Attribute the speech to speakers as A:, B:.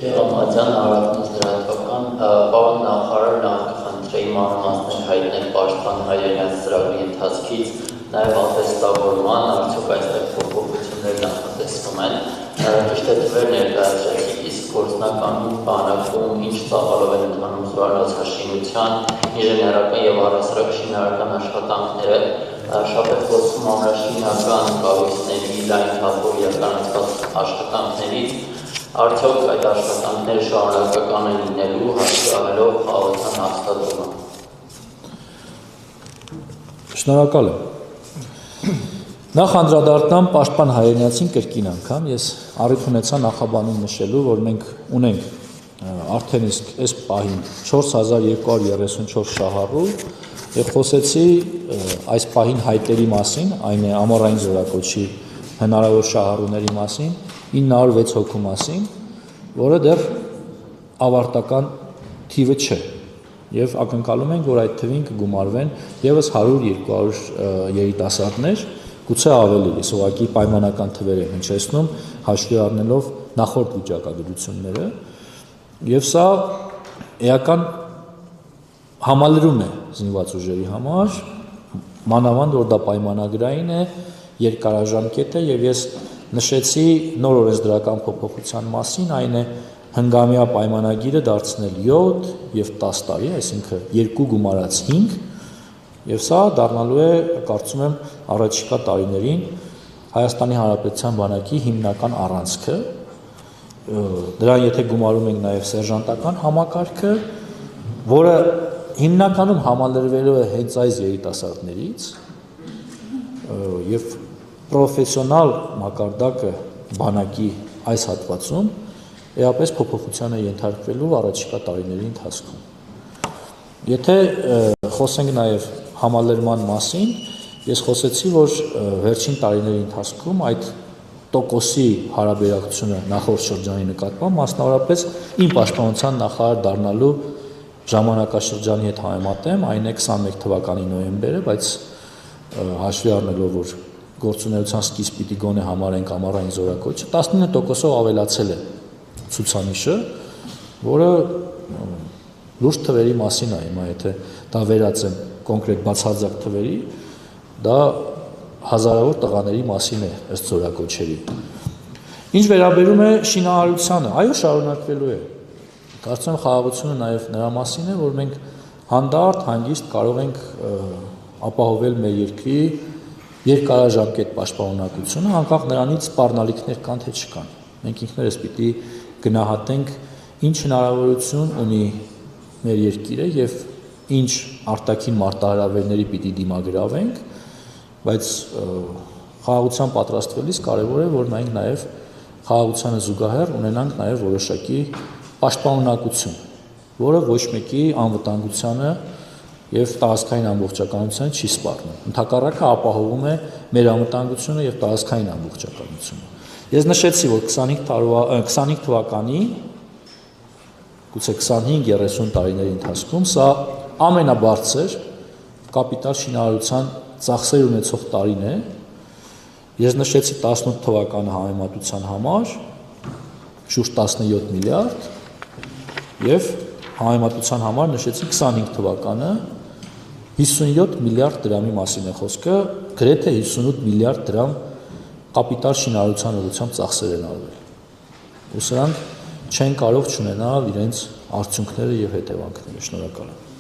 A: Գեղամատյան Արարատունց դրատվական պարոն նախարար նախքխնդրեի մանրամասներ հայտնել պաշտպան հայերենյաց ծրագրի ընթացքից նաև ատեստավորման արդյոք այստեղ փոփոխություններ նախատեսվում են ճիշտ է թվեր ներկայացրեցիք իսկ գործնականում բանակում ինչ ծավալով են ընթանում զորանոցաշինության ինժեներական եւ առհասարակ շինարարական աշխատանքները շաբաթ խոսում ամրաշինական կառույցների լայն թափով իրականացված աշխատանքներից արդյոք այդ աշխատանքները շարունակական են լինելու հաշվի առնելով խաղաղության հաստատումը։
B: Շնորհակալ եմ։ Նախ անդրադառնամ պաշտպան հայերենյացին կրկին անգամ ես առիթ ունեցա նախաբանում նշելու, որ մենք ունենք արդեն իսկ այս պահին 4234 շահառու եւ խոսեցի այս պահին հայտերի մասին, այն է ամառային զորակոչի հնարավոր շահառուների մասին 906 հոգու մասին, որը դեռ ավարտական թիվը չէ եւ ակնկալում ենք, որ այդ թվին կգումարվեն եւս 100-200 երիտասարդներ, գուցե ավելի, ես ուղղակի պայմանական թվեր եմ հնչեցնում, հաշվի առնելով նախորդ վիճակագրությունները, եւ սա էական համալրում է զինված ուժերի համար, մանավանդ որ դա պայմանագրային է, երկարաժամկետ է եւ ես նշեցի նոր օրենսդրական փոփոխության մասին, այն է հնգամյա պայմանագիրը դարձնել 7 եւ 10 տարի, այսինքն 2 գումարած 5, եւ սա դառնալու է, կարծում եմ, առաջիկա տարիներին Հայաստանի Հանրապետության բանակի հիմնական առանցքը, դրան եթե գումարում ենք նաեւ սերժանտական համակարգը, որը հիմնականում համալրվելու է հենց այս երիտասարդներից եւ պրոֆեսիոնալ մակարդակը բանակի այս հատվածում էապես փոփոխության է ենթարկվելու առաջիկա տարիների ընթացքում։ Եթե խոսենք նաև համալրման մասին, ես խոսեցի, որ վերջին տարիների ընթացքում այդ տոկոսի հարաբերակցությունը նախորդ շրջանի նկատմամբ, մասնավորապես իմ պաշտպանության նախարար դառնալու ժամանակաշրջանի հետ համեմատեմ, այն է 21 թվականի նոյեմբերը, բայց հաշվի առնելով, որ գործունեության սկիզբ պիտի գոնե համարենք ամառային զորակոչը 19%-ով ավելացել է ցուցանիշը, որը լուրջ թվերի մասին է, հիմա եթե դա վերածեմ կոնկրետ բացարձակ թվերի, դա հազարավոր տղաների մասին է ըստ զորակոչերի։ Ինչ վերաբերում է շինարարությանը, այո, շարունակվելու է։ Կարծում եմ խաղաղությունը նաև նրա մասին է, որ մենք հանդարտ, հանգիստ կարող ենք ապահովել մեր երկրի երկարաժամկետ պաշտպանունակությունը, անկախ նրանից սպառնալիքներ կան թե չկան։ Մենք ինքներս պիտի գնահատենք ինչ հնարավորություն ունի մեր երկիրը եւ ինչ արտաքին մարտահրավերների պիտի դիմագրավենք, բայց խաղաղության պատրաստվելիս կարեւոր է, որ մենք նաեւ խաղաղությանը զուգահեռ ունենանք նաեւ որոշակի պաշտպանունակություն, որը ոչ մեկի անվտանգությանը եւ տարածքային ամբողջականությանը չի սպառնում։ Ընդհակառակը ապահովում է մեր անվտանգությունը եւ տարածքային ամբողջականությունը։ Ես նշեցի, որ 25 թվականի, գուցե 25-30 տարիների ընթացքում սա ամենաբարձր կապիտալ շինարարության ծախսեր ունեցող տարին է։ Ես նշեցի 18 թվականը համեմատության համար շուրջ 17 միլիարդ եւ համեմատության համար նշեցի 25 թվականը 57 միլիարդ դրամի մասին է խոսքը, գրեթե 58 միլիարդ դրամ կապիտալ շինարարության ուղղությամբ ծախսեր են արվել։ Ու սրանք չեն կարող չունենալ իրենց արդյունքները եւ հետևանքները։ Շնորհակալ եմ։